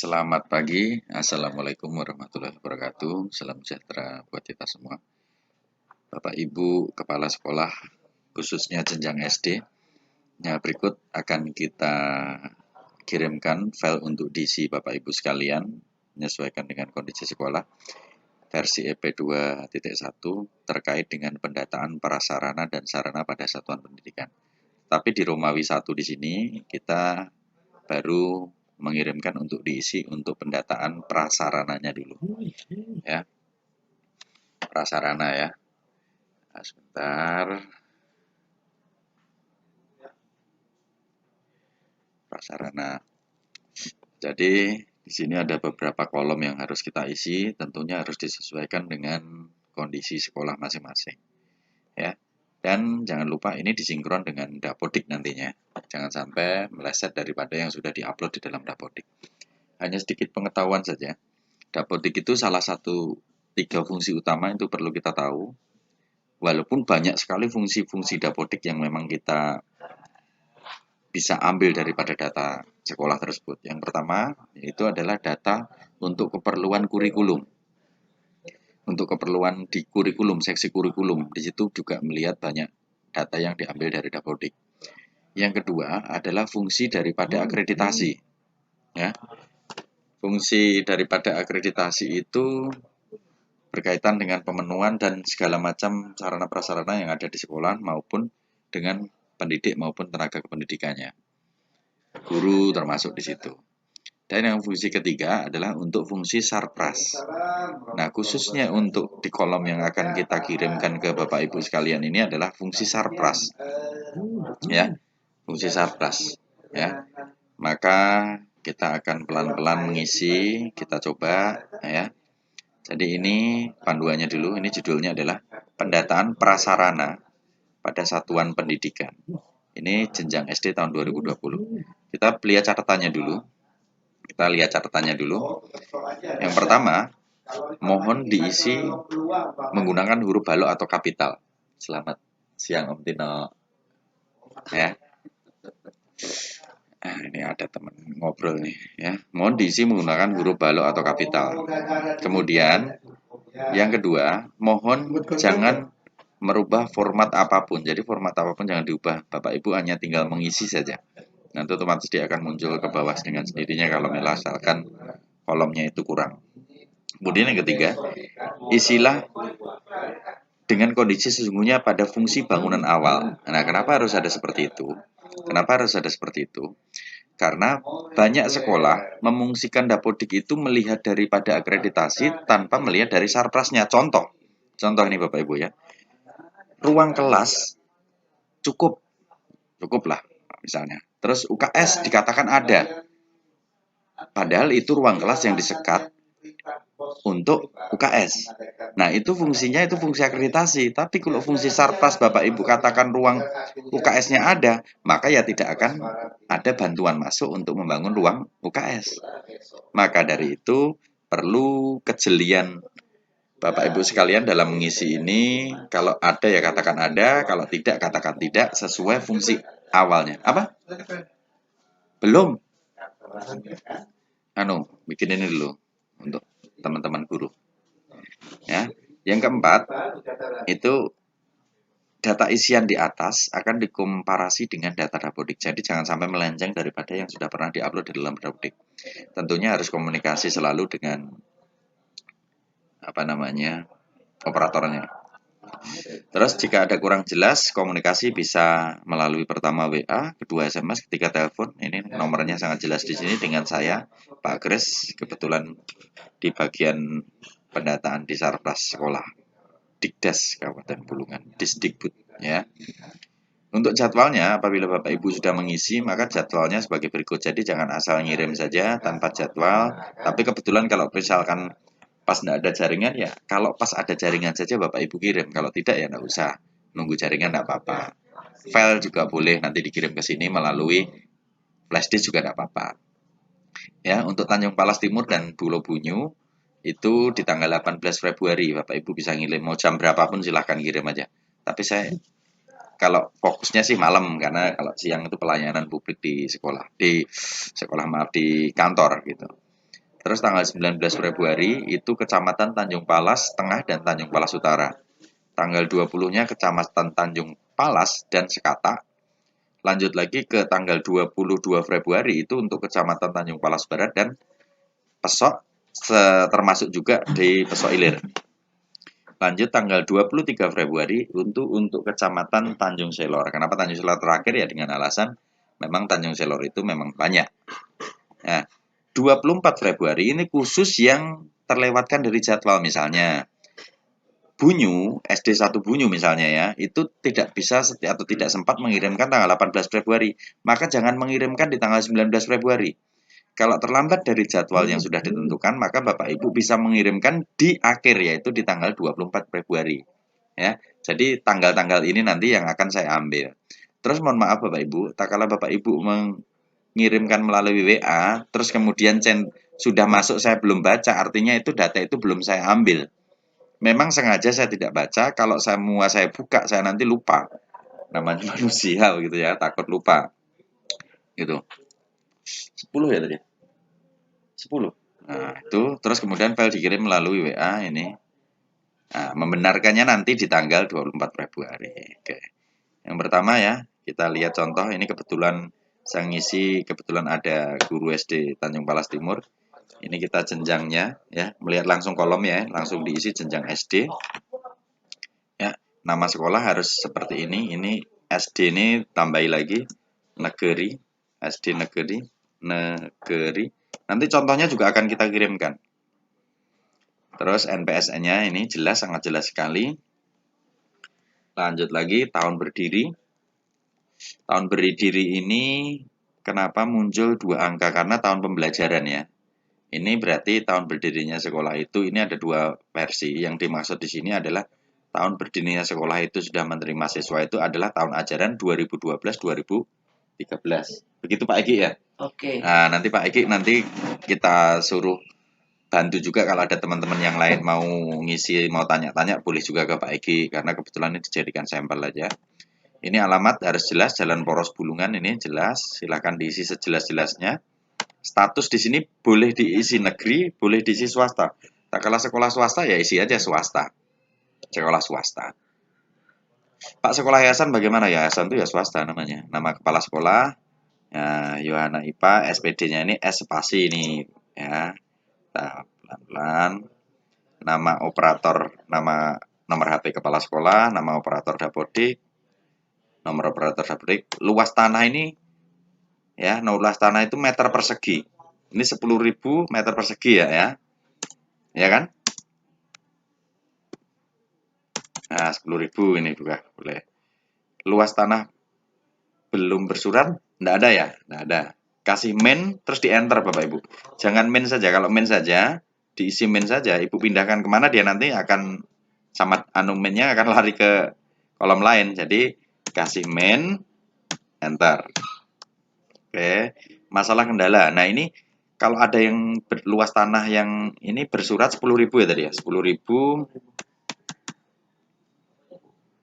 Selamat pagi, Assalamualaikum warahmatullahi wabarakatuh. Salam sejahtera buat kita semua. Bapak Ibu Kepala Sekolah, khususnya jenjang SD. Berikut akan kita kirimkan file untuk diisi Bapak Ibu sekalian, menyesuaikan dengan kondisi sekolah. Versi EP 2.1 terkait dengan pendataan prasarana dan sarana pada satuan pendidikan. Tapi di Romawi 1 di sini kita baru mengirimkan untuk diisi untuk pendataan prasarananya dulu. Ya, prasarana ya. Nah, sebentar. Prasarana. Jadi di sini ada beberapa kolom yang harus kita isi, tentunya harus disesuaikan dengan kondisi sekolah masing-masing. Ya. Dan jangan lupa ini disinkron dengan Dapodik nantinya. Jangan sampai meleset daripada yang sudah diupload di dalam Dapodik. Hanya sedikit pengetahuan saja. Dapodik itu salah satu 3 fungsi utama itu perlu kita tahu. Walaupun banyak sekali fungsi-fungsi Dapodik yang memang kita bisa ambil daripada data sekolah tersebut. Yang pertama itu adalah data untuk keperluan kurikulum. Untuk keperluan di kurikulum, seksi kurikulum, di situ juga melihat banyak data yang diambil dari Dapodik. Yang kedua adalah fungsi daripada akreditasi. Ya. Fungsi daripada akreditasi itu berkaitan dengan pemenuhan dan segala macam sarana prasarana yang ada di sekolah maupun dengan pendidik maupun tenaga kependidikannya. Guru termasuk di situ. Dan yang fungsi ketiga adalah untuk fungsi sarpras. Nah, khususnya untuk di kolom yang akan kita kirimkan ke Bapak Ibu sekalian ini adalah fungsi sarpras. Ya, fungsi sarpras. Ya. Maka kita akan pelan-pelan mengisi, kita coba ya. Jadi ini panduannya dulu, ini judulnya adalah pendataan prasarana pada satuan pendidikan. Ini jenjang SD tahun 2020. Kita lihat catatannya dulu. Yang pertama, mohon diisi menggunakan huruf balok atau kapital. Selamat siang Om Tino. Ya. Nah, ini ada teman ngobrol nih ya. Mohon diisi menggunakan huruf balok atau kapital. Kemudian yang kedua, mohon jangan merubah format apapun. Jadi format apapun jangan diubah. Bapak Ibu hanya tinggal mengisi saja. Nanti otomatis dia akan muncul ke bawah dengan sendirinya kalau misalkan kolomnya itu kurang. Kemudian yang ketiga, isilah dengan kondisi sesungguhnya pada fungsi bangunan awal. Nah, kenapa harus ada seperti itu? Karena banyak sekolah memungsikan Dapodik itu melihat daripada akreditasi tanpa melihat dari sarprasnya. Contoh ini Bapak Ibu ya. Ruang kelas cukup lah misalnya. Terus UKS dikatakan ada. Padahal itu ruang kelas yang disekat untuk UKS. Nah, itu fungsinya itu fungsi akreditasi. Tapi kalau fungsi sarpras Bapak Ibu katakan ruang UKS-nya ada, maka ya tidak akan ada bantuan masuk untuk membangun ruang UKS. Maka dari itu perlu kejelian Bapak Ibu sekalian dalam mengisi ini. Kalau ada ya katakan ada, kalau tidak katakan tidak sesuai fungsi awalnya. Apa? Belum. Bikin ini dulu untuk teman-teman guru. Ya. Yang keempat, itu data isian di atas akan dikomparasi dengan data Dapodik. Jadi jangan sampai melenceng daripada yang sudah pernah diupload di dalam Dapodik. Tentunya harus komunikasi selalu dengan operatornya. Terus jika ada kurang jelas, komunikasi bisa melalui pertama WA, kedua SMS, ketiga telepon. Ini nomornya sangat jelas di sini dengan saya, Pak Gres, kebetulan di bagian pendataan di Sarpras Sekolah Dikdas Kabupaten Bulungan, Disdikbud ya. Untuk jadwalnya, apabila Bapak Ibu sudah mengisi, maka jadwalnya sebagai berikut. Jadi jangan asal ngirim saja tanpa jadwal. Tapi kebetulan kalau misalkan pas tidak ada jaringan, ya kalau pas ada jaringan saja Bapak Ibu kirim. Kalau tidak ya tidak usah. Nunggu jaringan tidak apa-apa. File juga boleh nanti dikirim ke sini melalui flashdisk juga tidak apa-apa. Ya, untuk Tanjung Palas Timur dan Pulau Bunyu itu di tanggal 18 Februari Bapak Ibu bisa ngirim, mau jam berapapun silahkan kirim aja. Tapi saya kalau fokusnya sih malam, karena kalau siang itu pelayanan publik di sekolah, di kantor gitu. Terus tanggal 19 Februari itu Kecamatan Tanjung Palas Tengah dan Tanjung Palas Utara. Tanggal 20-nya Kecamatan Tanjung Palas dan Sekata. Lanjut lagi ke tanggal 22 Februari itu untuk Kecamatan Tanjung Palas Barat dan Pesok, termasuk juga di Pesok Ilir. Lanjut tanggal 23 Februari untuk Kecamatan Tanjung Selor. Kenapa Tanjung Selor terakhir ya dengan alasan memang Tanjung Selor itu memang banyak. Nah, 24 Februari ini khusus yang terlewatkan dari jadwal, misalnya Bunyu, SD 1 Bunyu misalnya ya, itu tidak bisa atau tidak sempat mengirimkan tanggal 18 Februari, maka jangan mengirimkan di tanggal 19 Februari. Kalau terlambat dari jadwal yang sudah ditentukan, maka Bapak Ibu bisa mengirimkan di akhir, yaitu di tanggal 24 Februari. Ya, jadi tanggal-tanggal ini nanti yang akan saya ambil. Terus mohon maaf Bapak Ibu, tak kala Bapak Ibu mengirimkan melalui WA, terus kemudian sudah masuk saya belum baca, artinya itu data itu belum saya ambil. Memang sengaja saya tidak baca, kalau saya buka, saya nanti lupa. Namanya manusia begitu ya, takut lupa. Gitu. 10 ya tadi? 10. Nah, itu terus kemudian file dikirim melalui WA ini. Nah, membenarkannya nanti di tanggal 24 Februari. Oke. Yang pertama ya, kita lihat contoh ini kebetulan saya ngisi, kebetulan ada guru SD Tanjung Palas Timur. Ini kita jenjangnya ya, melihat langsung kolom ya, langsung diisi jenjang SD. Ya, nama sekolah harus seperti ini. Ini SD ini tambahi lagi negeri, SD negeri, negeri. Nanti contohnya juga akan kita kirimkan. Terus NPSN-nya ini jelas, sangat jelas sekali. Lanjut lagi, tahun berdiri. Tahun berdiri ini kenapa muncul 2 angka? Karena tahun pembelajaran ya. Ini berarti tahun berdirinya sekolah itu ini ada 2 versi. Yang dimaksud di sini adalah tahun berdirinya sekolah itu sudah menerima siswa itu adalah tahun ajaran 2012-2013. Begitu Pak Egi ya? Oke. Nah, nanti Pak Egi nanti kita suruh bantu juga kalau ada teman-teman yang lain mau ngisi, mau tanya-tanya, boleh juga ke Pak Egi karena kebetulan ini dijadikan sampel aja. Ini alamat harus jelas, Jalan Poros Bulungan ini jelas, silahkan diisi sejelas-jelasnya. Status di sini boleh diisi negeri, boleh diisi swasta. Tak kalah sekolah swasta ya isi aja swasta. Sekolah swasta. Pak sekolah yayasan bagaimana? Yayasan itu ya swasta namanya. Nama kepala sekolah, ya Yohana IPA, SPD-nya ini S spasi ini ya. Nah, pelan-pelan. Nama operator, nomor HP kepala sekolah, nama operator dapodik, nomor operator dapodik. Luas tanah ini ya, luas tanah itu meter persegi. Ini 10.000 meter persegi ya. Ya kan? Nah, 10.000 ini juga boleh. Luas tanah belum bersurat, enggak ada ya? Enggak ada. Kasih main, terus di enter Bapak Ibu. Jangan main saja, kalau main saja, diisi main saja, Ibu pindahkan kemana dia nanti akan, sama mainnya akan lari ke kolom lain. Jadi, kasih main, enter. Oke, masalah kendala. Nah ini, kalau ada yang luas tanah yang ini bersurat 10.000 ya tadi ya, 10.000.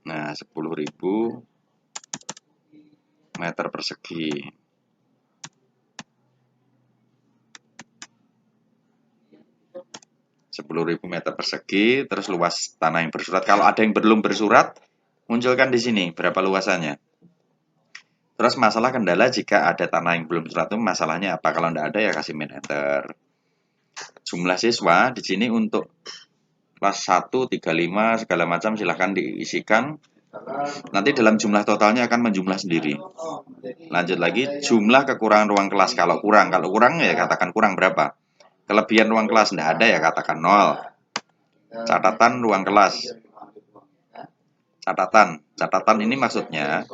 Nah, 10.000 meter persegi. 10.000 meter persegi, terus luas tanah yang bersurat. Kalau ada yang belum bersurat, munculkan di sini berapa luasannya. Terus masalah kendala jika ada tanah yang belum bersurat itu masalahnya apa? Kalau tidak ada ya kasih min enter. Jumlah siswa di sini untuk kelas 1, 3, 5 segala macam silahkan diisikan. Nanti dalam jumlah totalnya akan menjumlah sendiri. Lanjut lagi, jumlah kekurangan ruang kelas. Kalau kurang ya katakan kurang berapa. Kelebihan ruang kelas tidak ada ya katakan 0. Catatan ruang kelas. Catatan ini maksudnya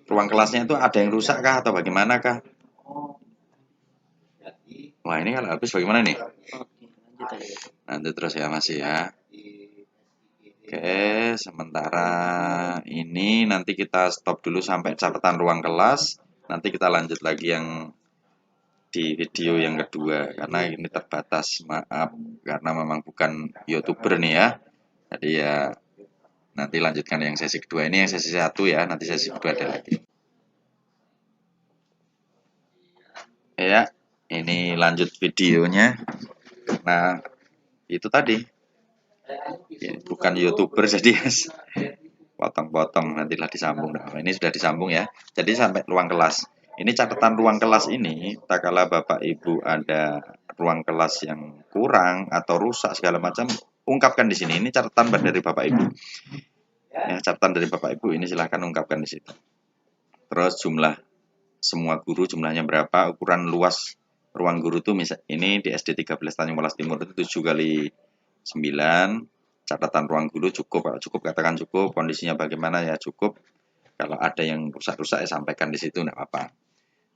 ruang kelasnya itu ada yang rusak kah atau bagaimana kah? Wah ini kalau habis bagaimana nih? Nanti terus ya masih ya. Oke, sementara ini nanti kita stop dulu sampai catatan ruang kelas. Nanti kita lanjut lagi yang di video yang kedua karena ini terbatas, maaf karena memang bukan YouTuber nih ya. Jadi ya nanti lanjutkan yang sesi kedua, ini yang sesi 1 ya, nanti sesi kedua ada lagi. Ya, ini lanjut videonya. Nah, itu tadi. Ya, bukan YouTuber jadi potong-potong nantilah disambung. Nah, ini sudah disambung ya. Jadi sampai ruang kelas. Ini catatan ruang kelas ini, tak kala Bapak Ibu ada ruang kelas yang kurang atau rusak segala macam, ungkapkan di sini. Ini catatan dari Bapak Ibu. Ya, catatan dari Bapak Ibu ini silahkan ungkapkan di situ. Terus jumlah semua guru jumlahnya berapa, ukuran luas ruang guru itu ini di SD 13 Tanjung Palas Timur itu 7 kali 9. Catatan ruang guru cukup, kalau cukup katakan cukup, kondisinya bagaimana ya cukup. Kalau ada yang rusak-rusak ya sampaikan di situ, enggak apa-apa.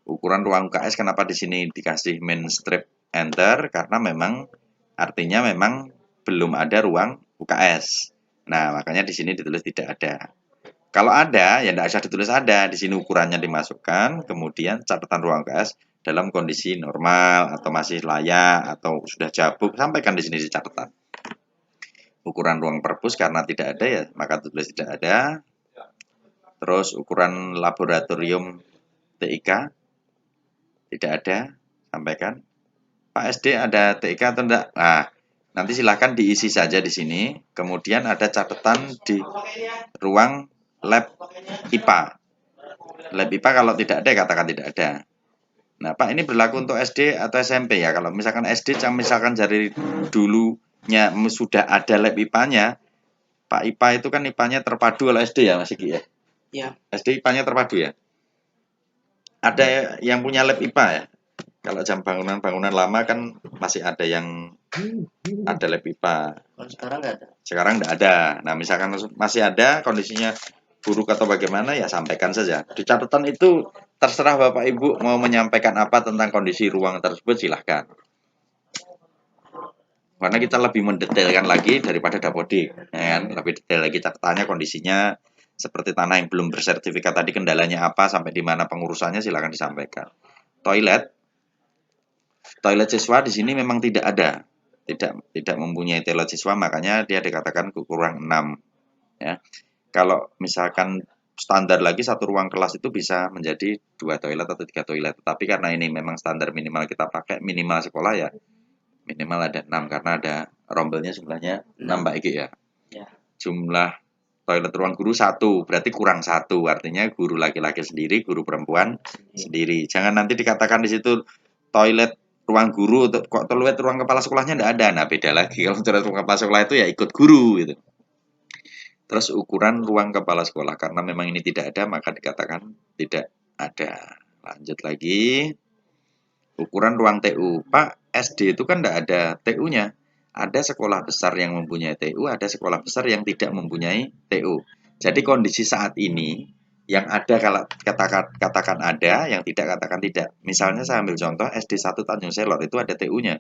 Ukuran ruang UKS kenapa di sini dikasih main strip enter? Karena memang artinya memang belum ada ruang UKS. Nah, makanya di sini ditulis tidak ada. Kalau ada, ya tidak usah ditulis ada. Di sini ukurannya dimasukkan, kemudian catatan ruang UKS dalam kondisi normal atau masih layak atau sudah jabuk, sampaikan di sini di catatan. Ukuran ruang perpus karena tidak ada ya, maka tulis tidak ada. Terus ukuran laboratorium TIK tidak ada, sampaikan. Pak SD ada TIK atau enggak? Nah, nanti silahkan diisi saja di sini. Kemudian ada catatan di ruang lab IPA. Lab IPA kalau tidak ada, katakan tidak ada. Nah, Pak, ini berlaku untuk SD atau SMP ya? Kalau misalkan SD, misalkan dari dulunya sudah ada lab IPA-nya, Pak IPA itu kan IPA-nya terpadu oleh SD ya, Mas Iki ya? Ya. SD IPA-nya terpadu ya? Ada yang punya lab IPA ya? Kalau jam bangunan-bangunan lama kan masih ada yang ada lab IPA. Kalau sekarang nggak ada. Sekarang nggak ada. Nah, misalkan masih ada, kondisinya buruk atau bagaimana, ya sampaikan saja. Di catatan itu terserah Bapak Ibu mau menyampaikan apa tentang kondisi ruang tersebut, silahkan. Karena kita lebih mendetailkan lagi daripada dapodik, ya kan? Lebih detail lagi catatannya, kondisinya seperti tanah yang belum bersertifikat tadi, kendalanya apa, sampai di mana pengurusannya, silakan disampaikan. Toilet siswa di sini memang tidak ada, tidak mempunyai toilet siswa, makanya dia dikatakan kurang 6. Ya, kalau misalkan standar lagi satu ruang kelas itu bisa menjadi 2 toilet atau 3 toilet. Tapi karena ini memang standar minimal kita pakai, minimal sekolah ya minimal ada 6 karena ada rombelnya jumlahnya 6 Mbak Iki ya. Jumlah toilet ruang guru 1, berarti kurang 1, artinya guru laki-laki sendiri, guru perempuan sendiri. Jangan nanti dikatakan di situ toilet ruang guru, kok toilet ruang kepala sekolahnya enggak ada. Nah, beda lagi. Kalau toilet ruang kepala sekolah itu ya ikut guru gitu. Terus ukuran ruang kepala sekolah, karena memang ini tidak ada maka dikatakan tidak ada. Lanjut lagi. Ukuran ruang TU. Pak, SD itu kan tidak ada TU-nya. Ada sekolah besar yang mempunyai TU, ada sekolah besar yang tidak mempunyai TU. Jadi kondisi saat ini yang ada kalau katakan ada, yang tidak katakan tidak. Misalnya saya ambil contoh SD 1 Tanjung Selor itu ada TU-nya.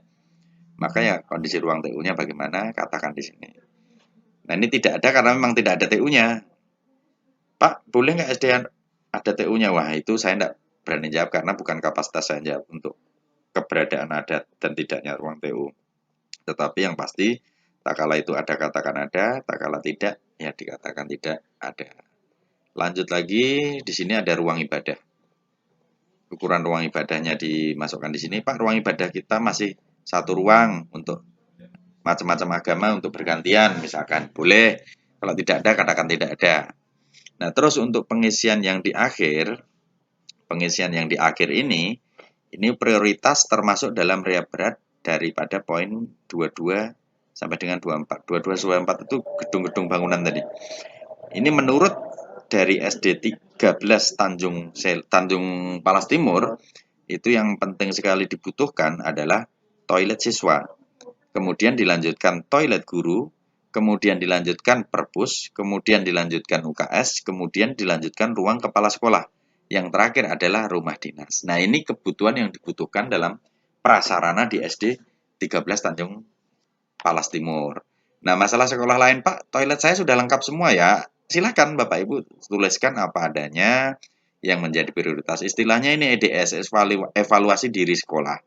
Maka ya kondisi ruang TU-nya bagaimana, katakan di sini. Nah, ini tidak ada karena memang tidak ada TU-nya. Pak, boleh nggak SD ada TU-nya? Wah, itu saya tidak berani jawab karena bukan kapasitas saya jawab untuk keberadaan ada dan tidaknya ruang TU. Tetapi yang pasti, tak kala itu ada katakan ada, tak kala tidak, ya dikatakan tidak ada. Lanjut lagi, di sini ada ruang ibadah. Ukuran ruang ibadahnya dimasukkan di sini. Pak, ruang ibadah kita masih satu ruang untuk macam-macam agama untuk bergantian, misalkan. Boleh. Kalau tidak ada, katakan tidak ada. Nah, terus untuk pengisian yang di akhir ini prioritas termasuk dalam rea berat daripada poin 22 sampai dengan 24. 22 24 itu gedung-gedung bangunan tadi. Ini menurut dari SD 13 Tanjung Palas Timur, itu yang penting sekali dibutuhkan adalah toilet siswa. Kemudian dilanjutkan toilet guru, kemudian dilanjutkan perpus, kemudian dilanjutkan UKS, kemudian dilanjutkan ruang kepala sekolah. Yang terakhir adalah rumah dinas. Nah, ini kebutuhan yang dibutuhkan dalam prasarana di SD 13 Tanjung Palas Timur. Nah, masalah sekolah lain, Pak, toilet saya sudah lengkap semua ya. Silakan Bapak Ibu tuliskan apa adanya yang menjadi prioritas. Istilahnya ini EDS, evaluasi diri sekolah.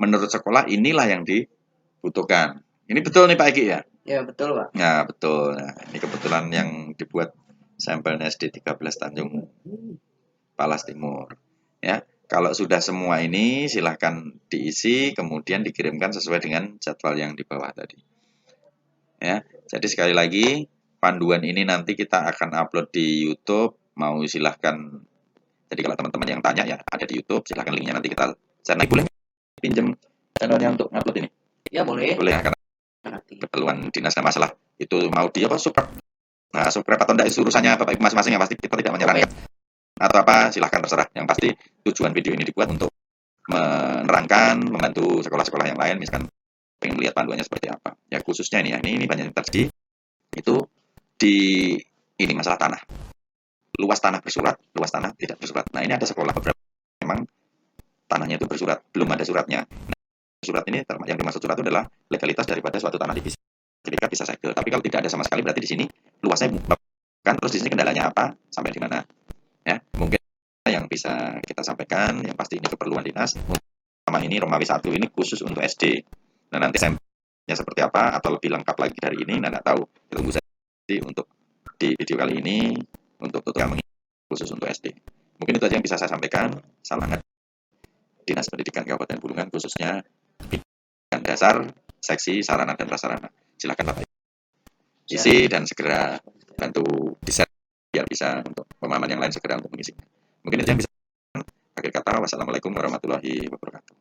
Menurut sekolah inilah yang dibutuhkan. Ini betul nih Pak Egi ya? Ya, betul, Pak. Nah, betul. Nah, ini kebetulan yang dibuat sampelnya SD 13 Tanjung Palas Timur. Ya. Kalau sudah semua ini silahkan diisi, kemudian dikirimkan sesuai dengan jadwal yang di bawah tadi. Ya, jadi sekali lagi panduan ini nanti kita akan upload di YouTube. Mau silahkan. Jadi kalau teman-teman yang tanya ya ada di YouTube, silahkan linknya nanti kita share. Boleh pinjam channelnya untuk upload ini? Ya boleh. Boleh ya, karena keperluan dinas dan masalah itu mau di apa subscribe. Nah, subscribe atau enggak itu urusannya Bapak Ibu masing-masing, yang pasti kita tidak menyarankan. Atau apa silahkan terserah. Yang pasti tujuan video ini dibuat untuk menerangkan, membantu sekolah-sekolah yang lain misalkan pengen lihat panduannya seperti apa. Ya khususnya ini ya, ini banyak yang terjadi itu di ini masalah tanah. Luas tanah bersurat, luas tanah tidak bersurat. Nah, ini ada sekolah beberapa memang tanahnya itu bersurat, belum ada suratnya. Nah, surat ini yang dimaksud surat itu adalah legalitas daripada suatu tanah di sertifikat bisa segel. Tapi kalau tidak ada sama sekali berarti di sini luasnya kan, terus di sini kendalanya apa sampai di mana? Ya, mungkin yang bisa kita sampaikan yang pasti ini keperluan dinas. Sama ini Romawi 1 ini khusus untuk SD. Nah, nanti sampelnya seperti apa atau lebih lengkap lagi dari ini, nah, nggak tahu. Tunggu saja untuk di video kali ini untuk tutorial khusus untuk SD. Mungkin itu aja yang bisa saya sampaikan. Salam hangat Dinas Pendidikan Kabupaten Bulungan, khususnya pendidikan dasar, seksi sarana dan prasarana. Silakan Bapak isi dan segera bantu di-share biar bisa untuk pemahaman yang lain segera untuk mengisi. Mungkin itu yang bisa. Akhir kata, wassalamualaikum warahmatullahi wabarakatuh.